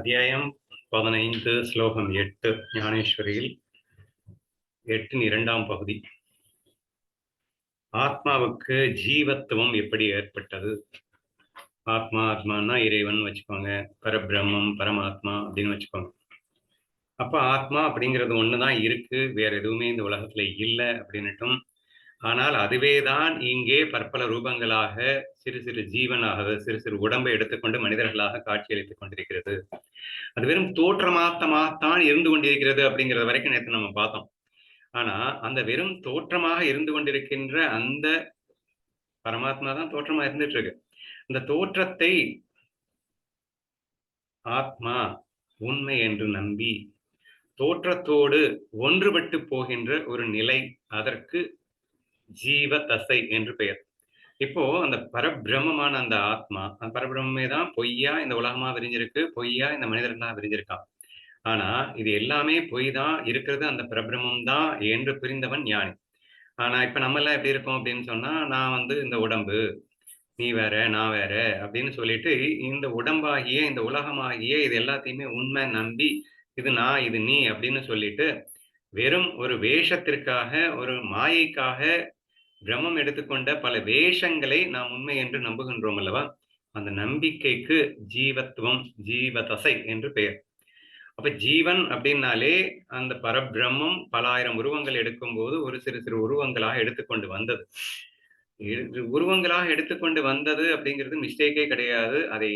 அத்தியாயம் 15 ஸ்லோகம் 8 ஞானேஸ்வரியில் 8 இரண்டாம் பகுதி. ஆத்மாவுக்கு ஜீவத்துவம் எப்படி ஏற்பட்டது? ஆத்மானா இறைவன் வச்சுக்கோங்க, பரபிரம்மம் பரமாத்மா அப்படின்னு வச்சுக்கோங்க. அப்ப ஆத்மா அப்படிங்கிறது ஒண்ணுதான் இருக்கு, வேற எதுவுமே இந்த உலகத்துல இல்லை அப்படின்னுட்டும், ஆனால் அதுவேதான் இங்கே பற்பல ரூபங்களாக சிறு சிறு ஜீவனாக சிறு சிறு உடம்பை எடுத்துக்கொண்டு மனிதர்களாக காட்சியளித்துக் கொண்டிருக்கிறது. அது வெறும் தோற்றமாகத்தான் இருந்து கொண்டிருக்கிறது அப்படிங்கிறது வரைக்கும் நேற்று நம்ம பார்த்தோம். ஆனா அந்த வெறும் தோற்றமாக இருந்து கொண்டிருக்கின்ற அந்த பரமாத்மா தான் தோற்றமா இருந்துட்டு இருக்கு. அந்த தோற்றத்தை ஆத்மா உண்மை என்று நம்பி தோற்றத்தோடு ஒன்றுபட்டு போகின்ற ஒரு நிலை, அதற்கு ஜீவ தசை என்று பெயர். இப்போ அந்த பரபிரம்மமான அந்த ஆத்மா, அந்த பரபிரம்மே தான் பொய்யா இந்த உலகமா விரிஞ்சிருக்கு, பொய்யா இந்த மனிதர்களா விரிஞ்சிருக்கான். ஆனா இது எல்லாமே பொய் தான், இருக்கிறது அந்த பிரபிரமம் தான் என்று புரிந்தவன் ஞானி. ஆனா இப்ப நம்ம எல்லாம் எப்படி இருக்கோம் அப்படின்னு சொன்னா, நான் வந்து இந்த உடம்பு, நீ வேற நான் வேற அப்படின்னு சொல்லிட்டு இந்த உடம்பாகிய இந்த உலகமாகிய இது எல்லாத்தையுமே உண்மை நம்பி இது நான் இது நீ அப்படின்னு சொல்லிட்டு வெறும் ஒரு வேஷத்திற்காக ஒரு மாயைக்காக பிரம்மம் எடுத்துக்கொண்ட பல வேஷங்களை நாம் உண்மை என்று நம்புகின்றோம் அல்லவா? அந்த நம்பிக்கைக்கு ஜீவத்துவம் ஜீவதசை என்று பெயர். அப்ப ஜீவன் அப்படின்னாலே அந்த பரபிரம்மம் பல ஆயிரம் உருவங்கள் எடுக்கும்போது ஒரு சிறு சிறு உருவங்களாக எடுத்துக்கொண்டு வந்தது. உருவங்களாக எடுத்துக்கொண்டு வந்தது அப்படிங்கிறது மிஸ்டேக்கே கிடையாது. அதை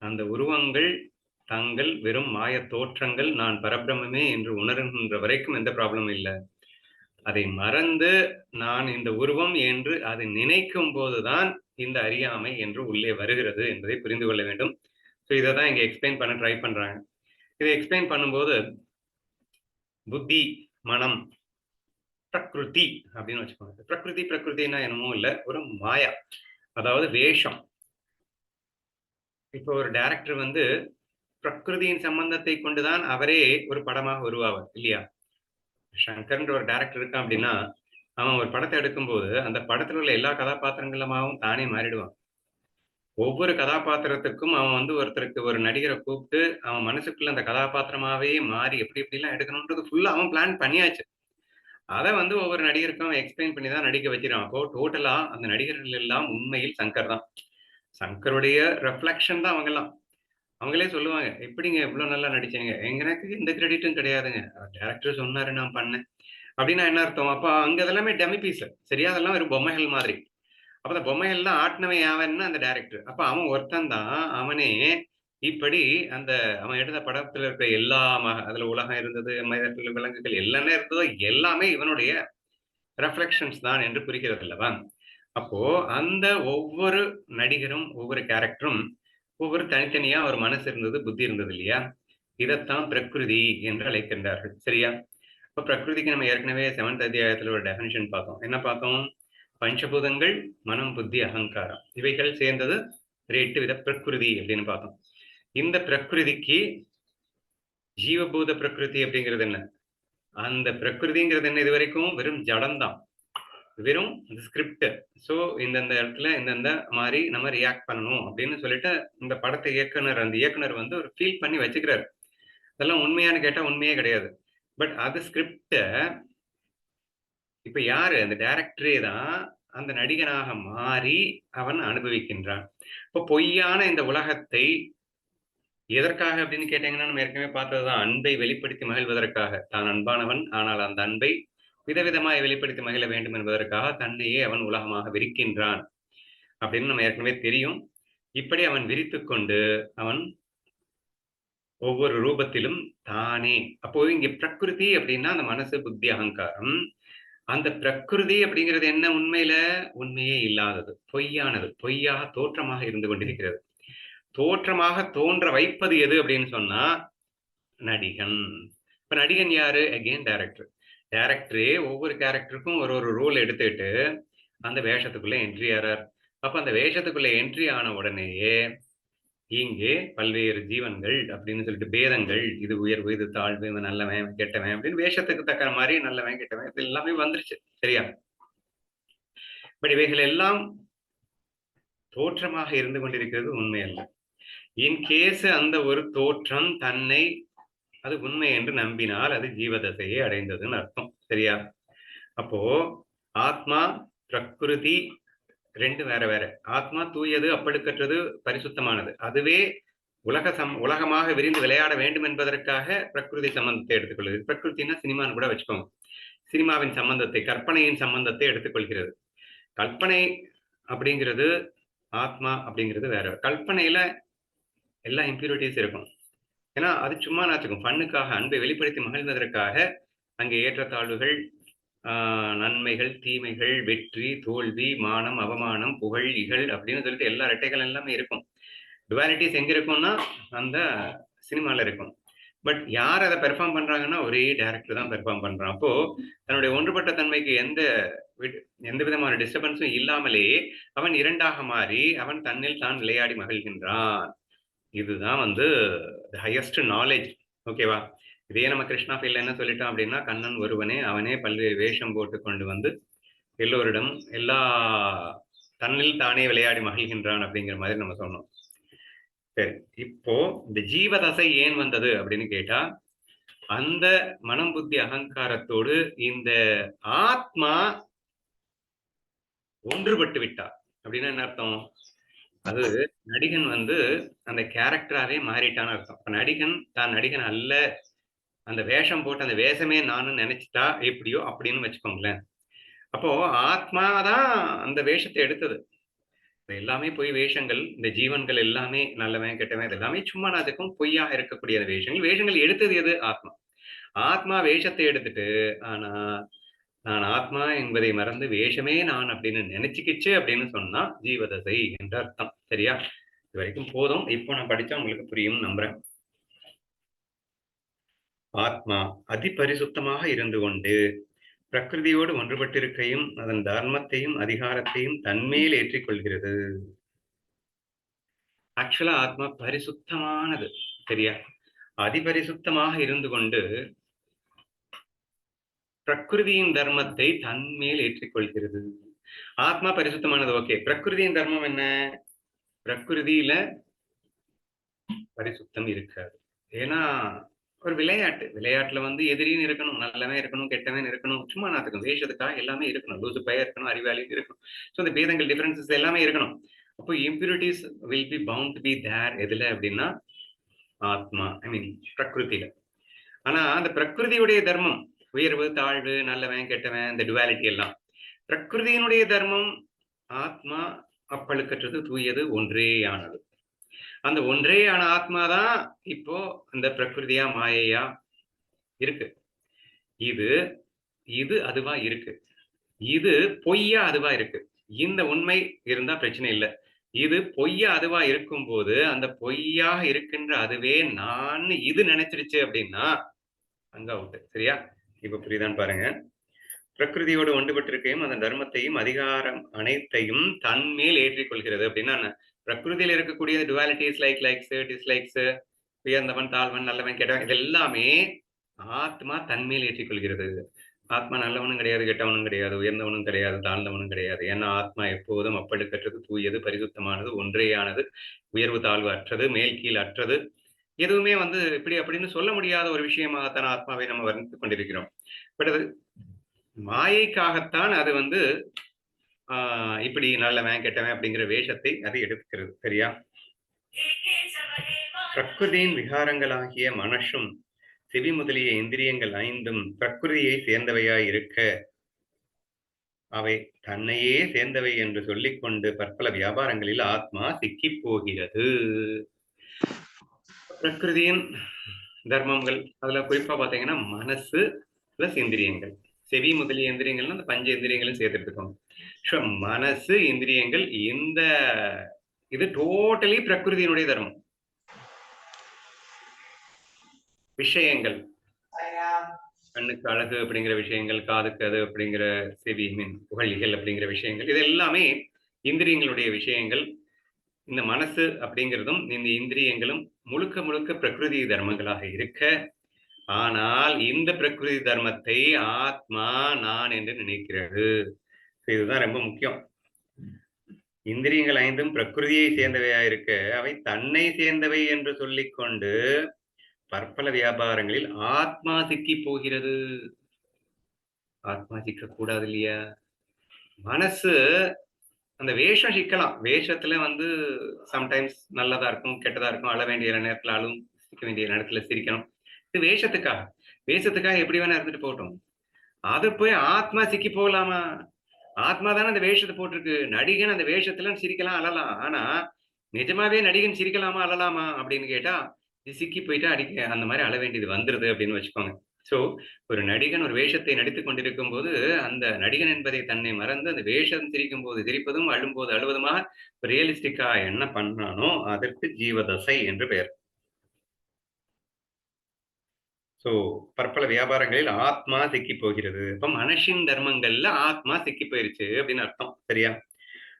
அந்த உருவங்கள் தங்கள் வெறும் மாய தோற்றங்கள், நான் பரபிரம்மே என்று உணர்கின்ற வரைக்கும் எந்த ப்ராப்ளமும் இல்லை. அதை மறந்து நான் இந்த உருவம் என்று அதை நினைக்கும் போதுதான் இந்த அறியாமை என்று உள்ளே வருகிறது என்பதை புரிந்து கொள்ள வேண்டும். ஸோ இதை தான் இங்க எக்ஸ்பிளைன் பண்ண ட்ரை பண்றாங்க. இதை எக்ஸ்பிளைன் பண்ணும்போது புத்தி, மனம், பிரகிருதி அப்படின்னு வச்சுக்கோங்க. பிரகிருதினா என்னமோ இல்லை, ஒரு மாயா, அதாவது வேஷம். இப்போ ஒரு டைரக்டர் வந்து பிரகிருதியின் சம்பந்தத்தை கொண்டுதான் அவரே ஒரு படமாக உருவாவார் இல்லையா? சங்கர்ன்ற ஒரு டைரக்டர் இருக்கான் அப்படின்னா, அவன் ஒரு படத்தை எடுக்கும்போது அந்த படத்துல உள்ள எல்லா கதாபாத்திரங்களுமாவும் தானே மாறிடுவான். ஒவ்வொரு கதாபாத்திரத்துக்கும் அவன் வந்து ஒருத்தருக்கு ஒரு நடிகரை கூப்பிட்டு அவன் மனசுக்குள்ள அந்த கதாபாத்திரமாவே மாறி எப்படி எப்படிலாம் எடுக்கணும்ன்றது ஃபுல்லா அவன் பிளான் பண்ணியாச்சு. அதை வந்து ஒவ்வொரு நடிகருக்கும் அவன் எக்ஸ்பிளைன் பண்ணி தான் நடிக்க வச்சிருக்கான். அப்போ டோட்டலா அந்த நடிகர்கள் எல்லாம் உண்மையில் சங்கர் தான். சங்கருடைய ரெஃப்ளெக்ஷன் தான் அவங்கெல்லாம். அவங்களே சொல்லுவாங்க, எப்படிங்க இவ்வளவு நல்லா நடிச்சீங்க? எனக்கு எந்த கிரெடிட்டும் கிடையாதுங்க, டைரக்டர் சொன்னாரு நான் பண்ணேன் அப்படின்னா என்ன அர்த்தம்? அப்ப அங்க அதெல்லாமே டம்மி பீஸ், சரியா? அதெல்லாம் ஒரு பொம்மைகள் மாதிரி. அப்ப அந்த பொம்மைகள்லாம் ஆட்டினவன் யாவன்னா அந்த டைரக்டர். அப்ப அவன் ஒருத்தன் தான், அவனே இப்படி அந்த அவன் எடுத்த படத்துல இருக்க எல்லா அதுல உலகம் இருந்தது, மனிதர்கள், விலங்குகள் எல்லாமே இருந்ததோ எல்லாமே இவனுடைய ரெஃப்ளெக்ஷன்ஸ் தான் என்று குறிக்கிறது அல்லவா? அப்போ அந்த ஒவ்வொரு நடிகரும் ஒவ்வொரு கேரக்டரும் ஒவ்வொரு தனித்தனியா ஒரு மனசு இருந்தது, புத்தி இருந்தது இல்லையா? இதைத்தான் பிரகிருதி என்று அழைக்கின்றார்கள், சரியா? இப்ப பிரகிருதிக்கு நம்ம ஏற்கனவே 7th அத்தியாயத்துல ஒரு டெஃபினிஷன் பார்த்தோம். என்ன பார்த்தோம்? பஞ்சபூதங்கள், மனம், புத்தி, அகங்காரம் இவைகள் சேர்ந்தது 8 வித பிரகிருதி அப்படின்னு பார்த்தோம். இந்த பிரகிருதிக்கு ஜீவபூத பிரகிருதி அப்படிங்கிறது என்ன? அந்த பிரகிருதிங்கிறது என்ன? இது வரைக்கும் வெறும் ஜடம்தான், வெறும் ஸ்கிரிப்ட். ஸோ இந்தந்த இடத்துல இந்தந்த மாதிரி நம்ம ரியாக்ட் பண்ணணும் அப்படின்னு சொல்லிட்டு இந்த படத்தை அந்த இயக்குனர் வந்து ஒரு ஃபீல் பண்ணி வச்சுக்கிறாரு. அதெல்லாம் உண்மையானு கேட்டா உண்மையே கிடையாது. பட் அது ஸ்கிரிப்ட இப்ப யாரு? அந்த டைரக்டரே தான் அந்த நடிகனாக மாறி அவன் அனுபவிக்கின்றான். இப்போ பொய்யான இந்த உலகத்தை எதற்காக அப்படின்னு கேட்டீங்கன்னா, நம்ம ஏற்கனவே பார்த்ததுதான், அன்பை வெளிப்படுத்தி மகிழ்வதற்காக. தான் அன்பானவன், ஆனால் அந்த அன்பை விதவிதமாய் வெளிப்படுத்தி மகிழ வேண்டும் என்பதற்காக தன்னையே அவன் உலகமாக விரிக்கின்றான் அப்படின்னு நம்ம ஏற்கனவே தெரியும். இப்படி அவன் விரித்துக் கொண்டு அவன் ஒவ்வொரு ரூபத்திலும் தானே. அப்போ இங்க பிரகிருதி அப்படின்னா அந்த மனசு, புத்தி, அகங்காரம். அந்த பிரகிருதி அப்படிங்கிறது என்ன? உண்மையில உண்மையே இல்லாதது, பொய்யானது, பொய்யாக தோற்றமாக இருந்து கொண்டிருக்கிறது. தோற்றமாக தோன்ற வைப்பது எது அப்படின்னு சொன்னா நடிகன். இப்ப நடிகன் யாரு? Again director. டைரக்டரே ஒவ்வொரு கேரக்டருக்கும் ஒரு ஒரு ரோல் எடுத்துட்டு அந்த வேஷத்துக்குள்ள என்ட்ரி ஆறார். அப்ப அந்த வேஷத்துக்குள்ள என்ட்ரி ஆன உடனேயே இங்கே பல்வேறு ஜீவன்கள் அப்படின்னு சொல்லிட்டு பேதங்கள், இது உயர்வு, இது தாழ்வு, இவன் நல்லவன், இவன் கெட்டவன் அப்படின்னு வேஷத்துக்கு தக்க மாதிரி நல்லவன், கெட்டவன் இது எல்லாமே வந்துருச்சு, சரியா? பட் இவைகள் எல்லாம் தோற்றமாக இருந்து கொண்டிருக்கிறது, உண்மை அல்ல. இன்கேஸ் அந்த ஒரு தோற்றம் தன்னை அது உண்மை என்று நம்பினால் அது ஜீவதசையை அடைந்ததுன்னு அர்த்தம். சரியா? அப்போ ஆத்மா, பிரகிருதி ரெண்டு வேற வேற. ஆத்மா தூயது, அப்பழுக்கற்றது, பரிசுத்தமானது. அதுவே உலகமாக விரிந்து விளையாட வேண்டும் என்பதற்காக பிரகிருதி சம்பந்தத்தை எடுத்துக்கொள்கிறது. பிரகிருத்தினா சினிமான்னு கூட வச்சுக்கோங்க. சினிமாவின் சம்பந்தத்தை, கற்பனையின் சம்பந்தத்தை எடுத்துக்கொள்கிறது. கற்பனை அப்படிங்கிறது, ஆத்மா அப்படிங்கிறது வேற. கற்பனையில எல்லா இம்பியூரிட்டிஸ் இருக்கும். ஏன்னா அது சும்மா நாச்சுக்கும் ஃபன்னுக்காக, அன்பை வெளிப்படுத்தி மகிழ்வதற்காக அங்கே ஏற்றத்தாழ்வுகள், நன்மைகள், தீமைகள், வெற்றி, தோல்வி, மானம், அவமானம், புகழ், இகழ் அப்படின்னு சொல்லிட்டு எல்லா ரெட்டைகள் எல்லாமே இருக்கும். டுவாலிட்டிஸ் எங்க இருக்கும்னா அந்த சினிமால இருக்கும். பட் யார் அதை பெர்ஃபார்ம் பண்றாங்கன்னா ஒரே டைரக்டர் தான் பெர்ஃபார்ம் பண்றான். அப்போ தன்னுடைய ஒன்றுபட்ட தன்மைக்கு எந்த விதமான டிஸ்டர்பன்ஸும் இல்லாமலே அவன் இரண்டாக மாறி அவன் தன்னில் தான் விளையாடி மகிழ்கின்றான். இதுதான் வந்து ஹையஸ்ட் நாலேஜ். ஓகேவா? இதே நம்ம கிருஷ்ணா ஃபீல்ட்ல என்ன சொல்லிட்டோம் அப்படின்னா, கண்ணன் ஒருவனே, அவனே பல்வேறு வேஷம் போட்டு கொண்டு வந்து எல்லோரிடம் எல்லா தன்னில் தானே விளையாடி மகிழ்கின்றான் அப்படிங்கிற மாதிரி நம்ம சொன்னோம். சரி, இப்போ இந்த ஜீவதசை ஏன் வந்தது அப்படின்னு கேட்டா, அந்த மனம் புத்தி அகங்காரத்தோடு இந்த ஆத்மா ஒன்றுபட்டு விட்டார். அப்படின்னா என்ன அர்த்தம்? அது நடிகன் வந்து அந்த கேரக்டராவே மாறிட்டான்னு அர்த்தம். நடிகன் தான் நடிகன் அல்ல, அந்த வேஷம் போட்டு அந்த வேஷமே நானும் நினைச்சிட்டா எப்படியோ அப்படின்னு வச்சுக்கோங்களேன். அப்போ ஆத்மாதான் அந்த வேஷத்தை எடுத்தது. எல்லாமே பொய் வேஷங்கள். இந்த ஜீவன்கள் எல்லாமே நல்லவன் கெட்டவன் இது எல்லாமே சும்மா நாதுக்கும் பொய்யாக இருக்கக்கூடிய வேஷங்கள். வேஷங்கள் எடுத்தது எது? ஆத்மா. ஆத்மா வேஷத்தை எடுத்துட்டு, ஆனா நான் ஆத்மா என்பதை மறந்து வேஷமே நான் அப்படின்னு நினைச்சுக்கிச்சு அப்படின்னு சொன்னா ஜீவதசை என்ற அர்த்தம். சரியா? இது வரைக்கும் போதும். இப்போ நான் படிச்சா உங்களுக்கு புரியும் நம்புறேன். ஆத்மா அதிபரிசுத்தமாக இருந்து கொண்டு பிரகிருதியோடு ஒன்றுபட்டிருக்கையும் அதன் தர்மத்தையும் அதிகாரத்தையும் தன்மேல் ஏற்றிக்கொள்கிறது. ஆக்சுவலா ஆத்மா பரிசுத்தமானது. சரியா? அதிபரிசுத்தமாக இருந்து கொண்டு பிரகிருதியின் தர்மத்தை தன்மேல் ஏற்றிக்கொள்கிறது. ஆத்மா பரிசுத்தமானது. ஓகே, பிரகிருதியின் தர்மம் என்ன? பிரகிருதியில பரிசுத்தம் இருக்காது. ஏன்னா ஒரு விளையாட்டுல வந்து எதிரின்னு இருக்கணும், நல்லவன் இருக்கணும், கெட்டவன் இருக்கணும், சும்மா நாத்துக்கும் வேஷத்துக்காக எல்லாமே இருக்கணும். லூசு பையா இருக்கணும், அறிவாளி இருக்கணும். ஸோ இந்த பேதங்கள், டிஃபரன்சஸ் எல்லாமே இருக்கணும். அப்போ impurities will be bound to be there. எதுல அப்படின்னா ஆத்மா, ஐ மீன் பிரகிருதியில. ஆனா அந்த பிரகிருதியுடைய தர்மம் உயர்வு, தாழ்வு, நல்லவன், கெட்டவன், இந்த டுவாலிட்டி எல்லாம் பிரகிருதியினுடைய தர்மம். ஆத்மா அப்பழுக்கற்றது, தூயது, ஒன்றேயானது. அந்த ஒன்றேயான ஆத்மாதான் இப்போ இந்த பிரகிருதியா மாயையா இருக்கு. இது இது அதுவா இருக்கு. இது பொய்யா அதுவா இருக்கு. இந்த உண்மை இருந்தா பிரச்சனை இல்லை. இது பொய்யா அதுவா இருக்கும் போது அந்த பொய்யாக இருக்கின்ற அதுவே நான் இது நினைச்சிருச்சு அப்படின்னா அங்க அவுட். சரியா? இப்ப புரியுதான்னு பாருங்க. பிரகிருதியோடு ஒன்றுபட்டிருக்கையும் அந்த தர்மத்தையும் அதிகாரம் அனைத்தையும் தன்மேல் ஏற்றிக்கொள்கிறது. அப்படின்னா பிரகிருதியில் இருக்கக்கூடிய டுவாலிட்டிஸ், லைக்ஸ், டிஸ்லைக்ஸ், உயர்ந்தவன், தாழ்வன், நல்லவன், கெட்டவன், இது எல்லாமே ஆத்மா தன்மேல் ஏற்றிக்கொள்கிறது. ஆத்மா நல்லவனும் கிடையாது, கெட்டவனும் கிடையாது, உயர்ந்தவனும் கிடையாது, தாழ்ந்தவனும் கிடையாது. ஏன்னா ஆத்மா எப்போதும் அப்பழுக்கற்றது, தூயது, பரிசுத்தமானது, ஒன்றேயானது, உயர்வு தாழ்வு அற்றது, மேல் கீழ் அற்றது. எதுவுமே வந்து இப்படி அப்படின்னு சொல்ல முடியாத ஒரு விஷயமாகத்தான் ஆத்மாவை நம்ம வர்ணித்துக் கொண்டிருக்கிறோம். பட் அது மாயைக்காகத்தான் அது வந்து இப்படி நல்லவன் கெட்டவன் அப்படிங்கிற வேஷத்தை அது எடுத்துக்கிறது. சரியா? பிரகிருதியின் விகாரங்களாகிய மனசும் செவி முதலிய இந்திரியங்கள் ஐந்தும் பிரகிருதியை சேர்ந்தவையாய் இருக்க அவை தன்னையே சேர்ந்தவை என்று சொல்லிக்கொண்டு பற்பல வியாபாரங்களில் ஆத்மா சிக்கி போகிறது. பிரகிருதியின் தர்மங்கள் அதுல குறிப்பா பாத்தீங்கன்னா மனசு பிளஸ் இந்திரியங்கள், செவி முதலிய இந்திரியங்கள்னா அந்த பஞ்ச இந்திரியங்களும் சேர்த்துட்டு. மனசு, இந்திரியங்கள், இந்த இது டோட்டலி பிரகிருதியினுடைய தர்மம். விஷயங்கள், கண்ணுக்கு அழகு அப்படிங்கிற விஷயங்கள், காதுக்கு அது அப்படிங்கிற செவி, மீன் புகழிகள் அப்படிங்கிற விஷயங்கள், இது எல்லாமே இந்திரியங்களுடைய விஷயங்கள். இந்த மனசு அப்படிங்கிறதும் இந்த இந்திரியங்களும் முழுக்க முழுக்க பிரகிருதி தர்மங்களாக இருக்க, ஆனால் இந்த பிரகிருதி தர்மத்தை ஆத்மா நான் என்று நினைக்கிறது. இதுதான் ரொம்ப முக்கியம். இந்திரியங்கள் ஐந்தும் பிரகிருதியை சேர்ந்தவையாயிருக்க அவை தன்னை சேர்ந்தவை என்று சொல்லிக்கொண்டு பற்பல வியாபாரங்களில் ஆத்மா சிக்கி போகிறது. ஆத்மா சிக்க கூடாது இல்லையா? மனசு அந்த வேஷம் சிக்கலாம். வேஷத்துல சம்டைம்ஸ் நல்லதா இருக்கும், கெட்டதா இருக்கும். அழ வேண்டிய நேரத்துல அழும், சிரிக்க வேண்டிய நேரத்துல சிரிக்கணும். இது வேஷத்துக்காக. வேஷத்துக்காக எப்படி வேணா இருந்துட்டு போகட்டும். அது போய் ஆத்மா சிக்கி போகலாமா? ஆத்மா தானே அந்த வேஷத்தை போட்டிருக்கு. நடிகன் அந்த வேஷத்துல சிரிக்கலாம், அழலாம். ஆனா நிஜமாவே நடிகன் சிரிக்கலாமா, அழலாமா அப்படின்னு கேட்டா, சிக்கி போயிட்டா அந்த மாதிரி அழ வேண்டியது வந்துருது அப்படின்னு வச்சுக்கோங்க. சோ ஒரு நடிகன் ஒரு வேஷத்தை நடித்துக் கொண்டிருக்கும் போது, அந்த நடிகன் என்பதை தன்னை மறந்து அந்த வேஷம் சிரிக்கும் போது சிரிப்பதும், அழும்போது அழுவதுமாக ரியலிஸ்டிக்கா என்ன பண்ணானோ அதற்கு ஜீவதசை என்று பெயர். சோ பற்பல வியாபாரங்களில் ஆத்மா சிக்கி போகிறது. அப்ப மனசின் தர்மங்கள்ல ஆத்மா சிக்கி போயிருச்சு அப்படின்னு அர்த்தம். சரியா?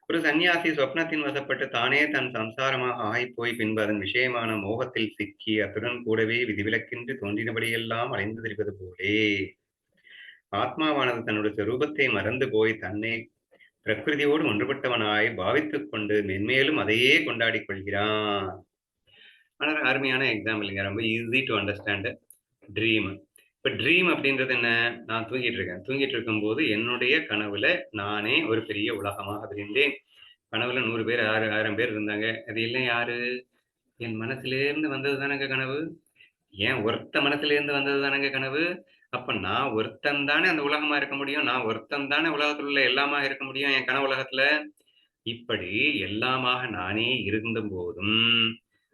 ஒரு சந்நியாசி சொப்னத்தின் வசப்பட்டு தானே தன் சம்சாரமாக ஆகிப்போய் பின்பு அதன் விஷயமான மோகத்தில் சிக்கி அத்துடன் கூடவே விதிவிலக்கின்றி தோன்றினபடியெல்லாம் அலைந்து திரிவது போலே ஆத்மாவானது தன்னுடைய சொரூபத்தை மறந்து போய் தன்னை பிரகிருதியோடு ஒன்றுபட்டவனாய் பாவித்துக் கொண்டு மென்மேலும் அதையே கொண்டாடிக் கொள்கிறான். ஆனா அருமையான எக்ஸாம்பிள்ங்க. ரொம்ப ஈஸி டு அண்டர்ஸ்டாண்ட். ட்ரீம். இப்ப ட்ரீம் அப்படின்றது என்ன? நான் தூங்கிட்டு இருக்கேன். தூங்கிட்டு இருக்கும்போது என்னுடைய கனவுல நானே ஒரு பெரிய உலகமாக விரிந்தேன். கனவுல 100 பேர், 1000 பேர் இருந்தாங்க. அது எல்லாம் யாரு? என் மனசுலேருந்து வந்தது தானங்க கனவு. ஏன் ஒருத்த மனசுலேருந்து வந்தது தானங்க கனவு. அப்ப நான் ஒருத்தன் தானே அந்த உலகமா இருக்க முடியும். நான் ஒருத்தன் தானே உலகத்துல உள்ள எல்லாமா இருக்க முடியும் என் கனவு உலகத்துல. இப்படி எல்லாமாக நானே இருந்தபோதும்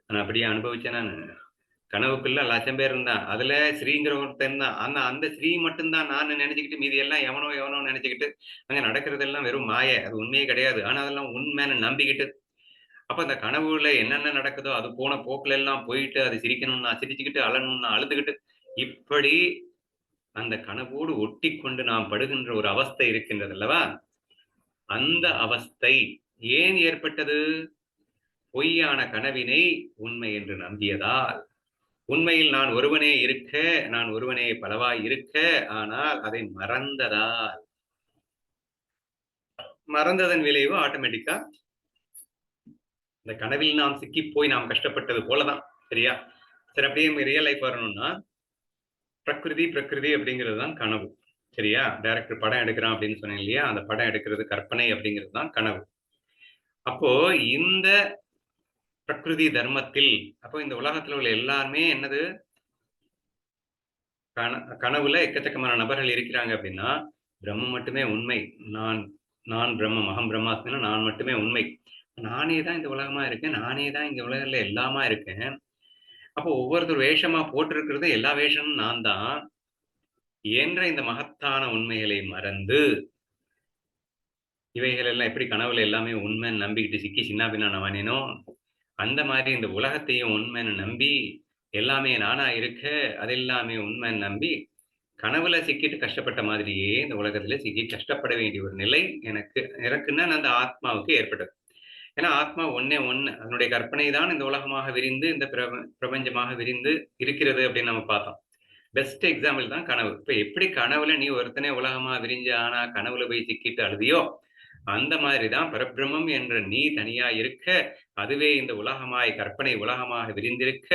நான் அப்படியே அனுபவிச்சேன் நானு. கனவுக்குள்ள 1,00,000 பேர் இருந்தான். அதுல ஸ்ரீங்கிற ஒருத்தன் தான். ஆனா அந்த ஸ்ரீ மட்டும் தான் நான்னு நெனச்சுக்கிட்டு மீதி எல்லாம் எவனோ எவனோ நெனச்சுக்கிட்டு, அங்க நடக்கிறதெல்லாம் வெறும் மாய. அது உண்மையே கிடையாது. ஆனா அதெல்லாம் உண்மைன்னு நம்பிக்கிட்டு, அப்ப அந்த கனவுல என்னென்ன நடக்குதோ அது போன போக்குல எல்லாம் போயிட்டு, அது சிரிக்கணும்னா சிரிச்சுக்கிட்டு, அழணும்னா அழுதுகிட்டு, இப்படி அந்த கனவோடு ஒட்டிக்கொண்டு நாம் படுகின்ற ஒரு அவஸ்தை இருக்கின்றது அல்லவா? அந்த அவஸ்தை ஏன் ஏற்பட்டது? பொய்யான கனவினை உண்மை என்று நம்பியதால். உண்மையில் நான் ஒருவனே இருக்க, நான் ஒருவனே பலவாய் இருக்க, ஆனால் அதை மறந்ததால். மறந்ததன் விளைவு ஆட்டோமேட்டிக்கா இந்த கனவில் நாம் சிக்கிப் போய் நாம் கஷ்டப்பட்டது போலதான். சரியா? சரி அப்படியே ரியல் லைஃப் வரணும்னா, பிரகிருதி பிரகிருதி அப்படிங்கிறது தான் கனவு. சரியா? டைரக்டர் படம் எடுக்கிறான் அப்படின்னு சொன்னேன் இல்லையா? அந்த படம் எடுக்கிறது கற்பனை அப்படிங்கிறது தான் கனவு. அப்போ இந்த பிரகிருதி தர்மத்தில் அப்போ இந்த உலகத்துல உள்ள எல்லாருமே என்னது? கனவுல எக்கச்சக்கமான நபர்கள் இருக்கிறாங்க அப்படின்னா, பிரம்மம் மட்டுமே உண்மை. நான் நான் பிரம்மம், அகம் பிரம்மாஸ்மின்னா நான் மட்டுமே உண்மை. நானே தான் இந்த உலகமா இருக்கேன். நானே தான் இந்த உலகத்துல எல்லாமா இருக்கேன். அப்போ ஒவ்வொருத்தர் வேஷமா போட்டிருக்கிறது எல்லா வேஷமும் நான் தான். என்ற இந்த மகத்தான உண்மைகளை மறந்து, இவைகள் எல்லாம் எப்படி கனவுல எல்லாமே உண்மைன்னு நம்பிக்கிட்டு சிக்கி சின்னாபின்னானமானேனோ, அந்த மாதிரி இந்த உலகத்தையும் உண்மைன்னு நம்பி, எல்லாமே நானா இருக்க, அது எல்லாமே உண்மைன்னு நம்பி கனவுல சிக்கிட்டு கஷ்டப்பட்ட மாதிரியே இந்த உலகத்துல சிக்கி கஷ்டப்பட வேண்டிய ஒரு நிலை எனக்குன்னா அந்த ஆத்மாவுக்கு ஏற்பட்டது. ஏன்னா ஆத்மா ஒண்ணே ஒண்ணு. அதனுடைய கற்பனை தான் இந்த உலகமாக விரிந்து, இந்த பிரபஞ்சமாக விரிந்து இருக்கிறது அப்படின்னு நம்ம பார்த்தோம். பெஸ்ட் எக்ஸாம்பிள் தான் கனவு. இப்ப எப்படி கனவுல நீ ஒருத்தனே உலகமா விரிஞ்சு ஆனா கனவுல போய் சிக்கிட்டு அழுதியோ, அந்த மாதிரி தான் பரபிரம்மம் என்ற நீ தனியா இருக்க, அதுவே இந்த உலகமாய் கற்பனை உலகமாக விரிந்திருக்க,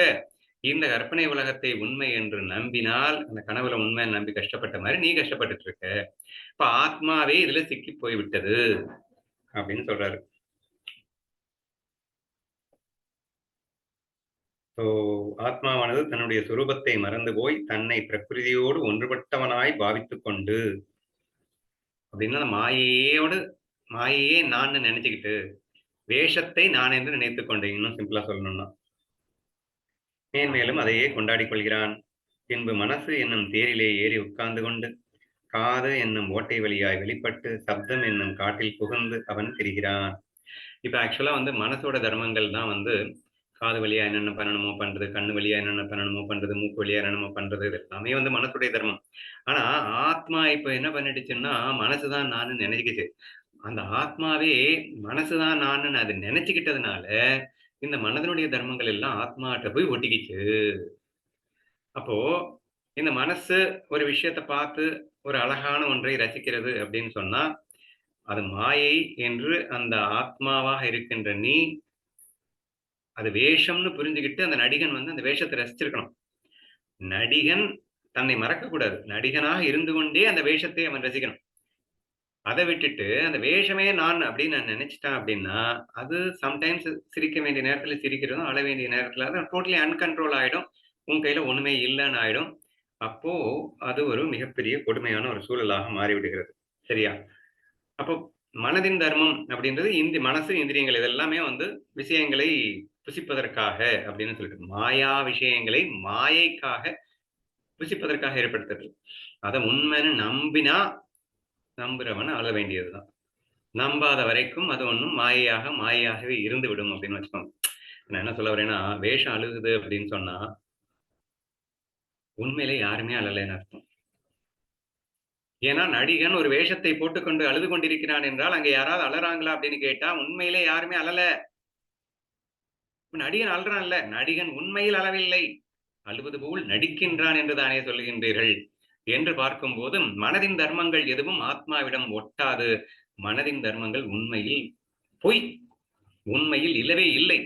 இந்த கற்பனை உலகத்தை உண்மை என்று நம்பினால், அந்த கனவுல உண்மைன்னு நம்பி கஷ்டப்பட்ட மாரி நீ கஷ்டப்பட்டுட்டு இருக்க. இப்ப ஆத்மாவே இதுல சிக்கி போய்விட்டது அப்படின்னு சொல்றாரு. ஸோ ஆத்மாவானது தன்னுடைய சொரூபத்தை மறந்து போய், தன்னை பிரகிருதியோடு ஒன்றுபட்டவனாய் பாவித்துக் கொண்டு, அப்படின்னா மாயையே நான்னு நெனச்சுக்கிட்டு, வேஷத்தை நான் என்று நினைத்துக் கொண்டேன். இன்னும் சிம்பிளா சொல்லணும்னா. மேன்மேலும் அதையே கொண்டாடிக் கொள்கிறான். பின்பு மனசு என்னும் தேரிலே ஏறி உட்கார்ந்து கொண்டு, காது என்னும் ஓட்டை வழியாய் வெளிப்பட்டு, சப்தம் என்னும் காட்டில் புகுந்து அவன் திரிகிறான். இப்ப ஆக்சுவலா மனசோட தர்மங்கள் தான் காது வழியா என்னென்ன பண்ணணுமோ பண்றது, கண்ணு வழியா என்னென்ன பண்ணணுமோ பண்றது, மூக்கு வழியா என்னென்னமோ பண்றது, இது எல்லாமே மனசுடைய தர்மம். ஆனா ஆத்மா இப்ப என்ன பண்ணிடுச்சுன்னா, மனசுதான் நான்னு நெனச்சுக்கிச்சு. அந்த ஆத்மாவே மனசுதான் நான்னு அது நெனச்சுக்கிட்டதுனால, இந்த மனதனுடைய தர்மங்கள் எல்லாம் ஆத்மாட்ட போய் ஒட்டிக்கிச்சு. அப்போ இந்த மனசு ஒரு விஷயத்த பார்த்து ஒரு அழகான ஒன்றை ரசிக்கிறது அப்படின்னு சொன்னா, அது மாயை என்று அந்த ஆத்மாவாக இருக்கின்ற நீ அது வேஷம்னு புரிஞ்சுகிட்டு அந்த நடிகன் வந்து அந்த வேஷத்தை ரசிச்சிருக்கணும். நடிகன் தன்னை மறக்கக்கூடாது. நடிகனாக இருந்து கொண்டே அந்த வேஷத்தை அவன் ரசிக்கணும். அத விட்டுட்டு அந்த வேஷமே நான் அப்படின்னு நான் நினைச்சுட்டேன் அப்படின்னா, அது சம்டைம்ஸ் சிரிக்க வேண்டிய நேரத்துல சிரிக்கிறதும், அழ வேண்டிய நேரத்துல அது டோட்டலி அன்கண்ட்ரோல் ஆயிடும். உன் கையில ஒண்ணுமே இல்லன்னு ஆயிடும். அப்போ அது ஒரு மிகப்பெரிய கொடுமையான ஒரு சூழலாக மாறிவிடுகிறது. சரியா? அப்போ மனதின் தர்மம் அப்படின்றது மனசு, இந்திரியங்கள் இதெல்லாமே வந்து விஷயங்களை புசிப்பதற்காக அப்படின்னு சொல்லிட்டு, மாயா விஷயங்களை மாயைக்காக புசிப்பதற்காக ஏற்படுத்துறது. அத உண்மைன்னு நம்பினா, நம்புறவன் அழ வேண்டியதுதான். நம்பாத வரைக்கும் அது ஒண்ணும் மாயையாகவே இருந்துவிடும் அப்படின்னு வச்சுக்கோங்க. நான் என்ன சொல்ல வரேன்னா, வேஷம் அழுகுது அப்படின்னு சொன்னா, உண்மையிலே யாருமே அழலைன்னு அர்த்தம். ஏன்னா, நடிகன் ஒரு வேஷத்தை போட்டுக்கொண்டு அழுது கொண்டிருக்கிறான் என்றால், அங்க யாராவது அழறாங்களா அப்படின்னு கேட்டா, உண்மையிலே யாருமே அழல. நடிகன் அழுறான்ல, நடிகன் உண்மையில் அழவில்லை. அழுவது போல் நடிக்கின்றான் என்று தானே சொல்லுகின்றீர்கள்? என்று பார்க்கும்போது, மனதின் தர்மங்கள் எதுவும் ஆத்மாவிடம் ஒட்டாது. மனதின் தர்மங்கள் உண்மையில் பொய். உண்மையில் இல்லவே இல்லை.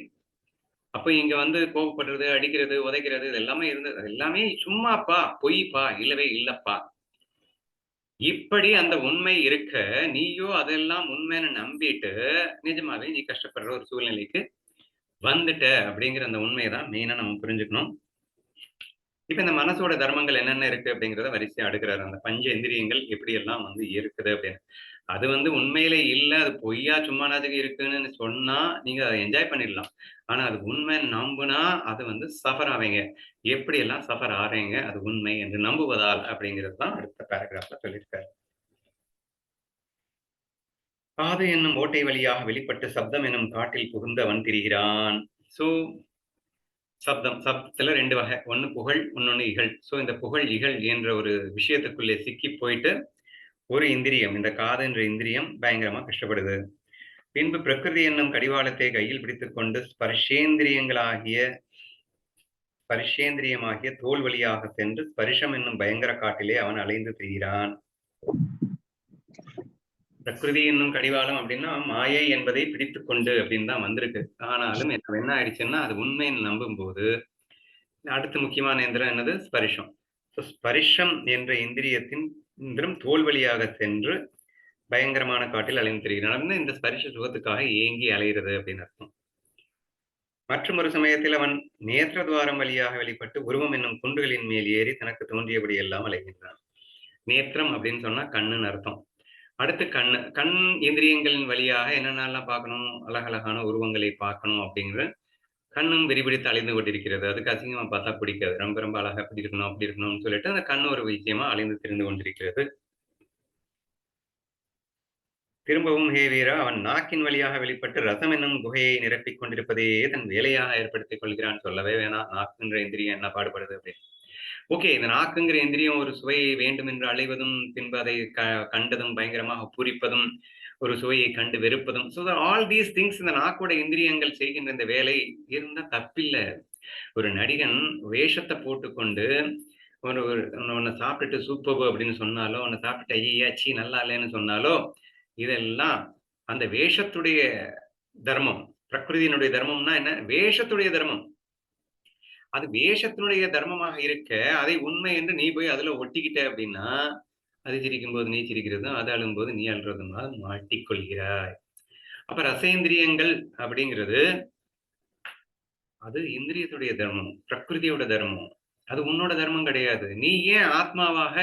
அப்ப இங்க வந்து கோவப்படுறது, அடிக்கிறது, உதைக்கிறது இது எல்லாமே இருந்தது. எல்லாமே சும்மாப்பா, பொய்ப்பா, இல்லவே இல்லப்பா. இப்படி அந்த உண்மை இருக்க, நீயோ அதெல்லாம் உண்மைன்னு நம்பிட்டு, நிஜமாவே நீ கஷ்டப்படுற ஒரு சூழ்நிலைக்கு வந்துட்ட அப்படிங்கிற அந்த உண்மைய தான் மெயினா நம்ம புரிஞ்சுக்கணும். இப்ப இந்த மனசோட தர்மங்கள் என்னென்ன இருக்கு அப்படிங்கிறத வரிசையா அடுக்குறாரு. அந்த பஞ்ச இந்திரியங்கள் எப்படியெல்லாம் வந்து இருக்குது அப்படின்னு. அது வந்து உண்மையிலே இல்ல, அது பொய்யா சும்மானாதுக்கு இருக்குன்னு சொன்னா, நீங்க அத என்ஜாய் பண்ணிடலாம். ஆனா அது உண்மைன்னு நம்புனா, அது வந்து சஃபர் ஆவீங்க. எப்படியெல்லாம் சஃபர் ஆறீங்க, அது உண்மை என்று நம்புவதால் அப்படிங்கிறது தான் அடுத்த பேராகிராஃப்ல சொல்லியிருக்காரு. காது என்னும் ஓட்டை வழியாக வெளிப்பட்டு சப்தம் என்னும் காட்டில் புகுந்து அவன் திரிகிறான். ஸோ சப்தத்துல 2 வகை. ஒண்ணு புகழ், இன்னொன்னு இகழ். ஸோ இந்த புகழ், இகழ் என்ற ஒரு விஷயத்துக்குள்ளே சிக்கி போயிட்டு, ஒரு இந்திரியம், இந்த காது என்ற இந்திரியம் பயங்கரமா கஷ்டப்படுது. பின்பு பிரகிருதி என்னும் கடிவாளத்தை கையில் பிடித்துக்கொண்டு ஸ்பரிஷேந்திரியமாகிய தோல் வழியாக சென்று ஸ்பரிஷம் என்னும் பயங்கர காட்டிலே அவன் அலைந்து திரிகிறான். பிரகிருதி என்னும் கடிவாளம் அப்படின்னா மாயை என்பதை பிடித்துக்கொண்டு அப்படின்னு தான் வந்திருக்கு. ஆனாலும் என்ன ஆயிடுச்சுன்னா அது உண்மைன்னு நம்பும்போது அடுத்த முக்கியமான இந்திரம் என்னது ஸ்பரிஷம். ஸ்பரிஷம் என்ற இந்திரம் தோல் வழியாக சென்று பயங்கரமான காட்டில் அலைந்து திரிகிறான். இந்த ஸ்பரிஷ சுகத்துக்காக ஏங்கி அலைகிறது அப்படின்னு அர்த்தம். மற்றும் ஒரு சமயத்தில் அவன் நேத்திர துவாரம் வழியாக வெளிப்பட்டு உருவம் என்னும் குன்றுகளின் மேல் ஏறி தனக்கு தோன்றியபடி எல்லாம் அலைகின்றான். நேத்திரம் அப்படின்னு சொன்னா கண்ணுன்னு அர்த்தம். அடுத்து கண் இந்திரியங்களின் வழியாக என்னென்னலாம் பார்க்கணும், அழகழகான உருவங்களை பார்க்கணும் அப்படிங்கிற கண்ணும் விரிபிடித்து அலைந்து கொண்டிருக்கிறது. அதுக்கு அசிங்கமா பார்த்தா பிடிக்காது. ரொம்ப ரொம்ப அழகா இப்படி இருக்கணும், அப்படி இருக்கணும்னு சொல்லிட்டு அந்த கண் ஒரு விஷயமா அலைந்து திரிந்து கொண்டிருக்கிறது. திரும்பவும் ஹே வீரா, அவன் நாக்கின் வழியாக வெளிப்பட்டு ரசம் என்னும் குகையை நிரப்பிக் கொண்டிருப்பதையே தன் வேலையாக ஏற்படுத்திக் கொள்கிறான். சொல்லவே வேணாம். நாக்குன்ற இந்திரியம் என்ன பாடுபடுது அப்படின்னு. ஓகே, இந்த நாக்குங்கிற இந்திரியம் ஒரு சுவையை வேண்டும் என்று அலைவதும், பின்பு அதை கண்டதும் பயங்கரமாக பூரிப்பதும், ஒரு சுவையை கண்டு வெறுப்பதும். ஸோ ஆல் தீஸ் திங்ஸ் இந்த நாக்கோட இந்திரியங்கள் செய்கின்ற இந்த வேலை இருந்தா தப்பில்ல. ஒரு நடிகன் வேஷத்தை போட்டுக்கொண்டு ஒரு ஒன்ன சாப்பிட்டுட்டு சூப்பர்பு அப்படின்னு சொன்னாலோ, ஒன்ன சாப்பிட்டு ஐயைய ச்சீ நல்லா இல்லைன்னு சொன்னாலோ, இதெல்லாம் அந்த வேஷத்துடைய தர்மம். பிரகிருதியினுடைய தர்மம்னா என்ன? வேஷத்துடைய தர்மம். அது வேஷத்தினுடைய தர்மமாக இருக்க, அதை உண்மை என்று நீ போய் அதுல ஒட்டிக்கிட்ட அப்படின்னா, அது சிரிக்கும்போது நீ சிரிக்கிறதும், அது அழும்போது நீ அழுறதுமாக மாட்டிக்கொள்கிறாய். அப்ப ரசேந்திரியங்கள் அப்படிங்கிறது, அது இந்திரியத்துடைய தர்மம், பிரகிருதியோட தர்மம். அது உன்னோட தர்மம் கிடையாது. நீ ஏன் ஆத்மாவாக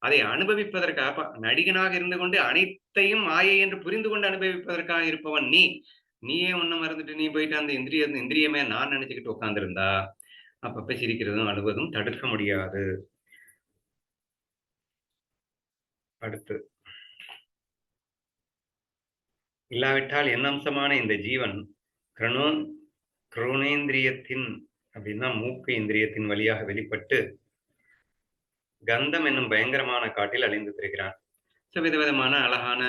அதை அனுபவிப்பதற்காக நடிகனாக இருந்து கொண்டு அனைத்தையும் மாயை என்று புரிந்து கொண்டு அனுபவிப்பதற்காக இருப்பவன் நீ. நீயே உன்ன மறந்துட்டு நீ போயிட்டு அந்த இந்திரியமே நான் நினைச்சுக்கிட்டு உட்கார்ந்திருந்தா, அப்பப்ப சிரிக்கிறதும், அழுவதும் தடுக்க முடியாது. அடுத்து, இல்லாவிட்டால் என் அம்சமான இந்த ஜீவன் கிரணோ கிரோணேந்திரியத்தின் அப்படின்னா மூக்கு இந்திரியத்தின் வழியாக வெளிப்பட்டு கந்தம் என்னும் பயங்கரமான காட்டில் அலைந்து திரிகிறான். ஸோ விதவிதமான அழகான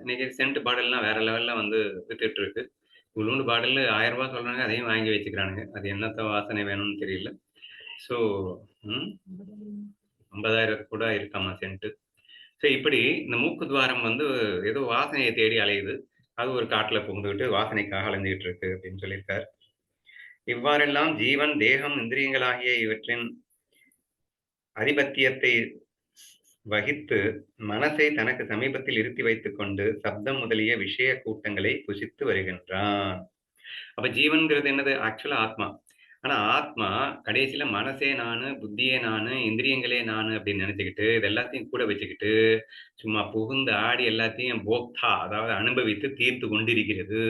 இன்னைக்கு சென்ட் பாட்டில்லாம் வேற லெவல்ல வந்து வித்துட்டு இருக்கு. இவ்வளோண்டு பாட்டில் ரூ. 1000 சொல்றாங்க, அதையும் வாங்கி வச்சுக்கிறானுங்க. அது என்னத்த வாசனை வேணும்னு தெரியல. ஸோ 50,000 கூட இருக்காமா சென்ட். ஸோ இப்படி இந்த மூக்கு துவாரம் வந்து ஏதோ வாசனையை தேடி அலையுது. அது ஒரு காட்டுல புகுந்துகிட்டு வாசனைக்காக அலைஞ்சுகிட்டு இருக்கு அப்படின்னு சொல்லியிருக்கார். இவ்வாறெல்லாம் ஜீவன், தேகம், இந்திரியங்களாகிய இவற்றின் அதிபத்தியத்தை வகித்து மனத்தை தனக்கு சமீபத்தில் இருத்தி வைத்துக் கொண்டு சப்தம் முதலிய விஷய கூட்டங்களை புசித்து வருகின்றான். அப்ப ஜீவன்கிறது என்னது? ஆக்சுவலா ஆத்மா. ஆனா ஆத்மா கடைசியில மனசே நானு, புத்தியே நானு, இந்திரியங்களே நானு அப்படின்னு நினைச்சுக்கிட்டு, இது எல்லாத்தையும் கூட வச்சுக்கிட்டு, சும்மா புகுந்து ஆடி எல்லாத்தையும் போக்தா, அதாவது அனுபவித்து தீர்த்து கொண்டிருக்கிறது.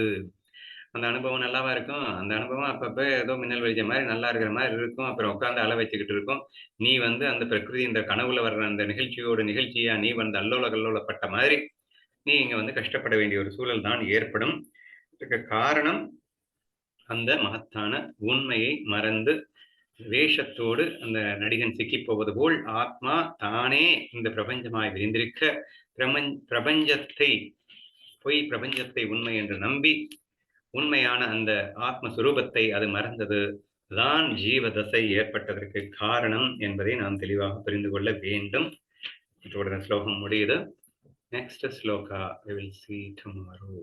அந்த அனுபவம் நல்லாவா இருக்கும்? அந்த அனுபவம் அப்பப்ப ஏதோ மின்னல் வெடிச்ச மாரி நல்லா இருக்கிற மாரி இருக்கும். அப்புறம் உட்கார்ந்து அழ வச்சுக்கிட்டு இருக்கும். நீ வந்து அந்த பிரகிருதி இந்த கனவுல வர்ற அந்த நிகழ்ச்சியோட நிகழ்ச்சியா நீ வந்து அல்லோல கல்லோலப்பட்ட மாதிரி, நீ இங்க வந்து கஷ்டப்பட வேண்டிய ஒரு சூழல் தான் ஏற்படும். இதுக்கு காரணம் அந்த மகத்தான உண்மையை மறந்து வேஷத்தோடு அந்த நடிகன் சிக்கிப் போவது போல் ஆத்மா தானே இந்த பிரபஞ்சமாய் விரிந்திருக்க பிரபஞ்சத்தை பிரபஞ்சத்தை உண்மை என்று நம்பி உண்மையான அந்த ஆத்மஸ்வரூபத்தை அது மறந்தது தான் ஜீவதசை ஏற்பட்டதற்கு காரணம் என்பதை நாம் தெளிவாக புரிந்து கொள்ள வேண்டும். இதோட ஸ்லோகம் முடியுது. Next sloka we will see tomorrow.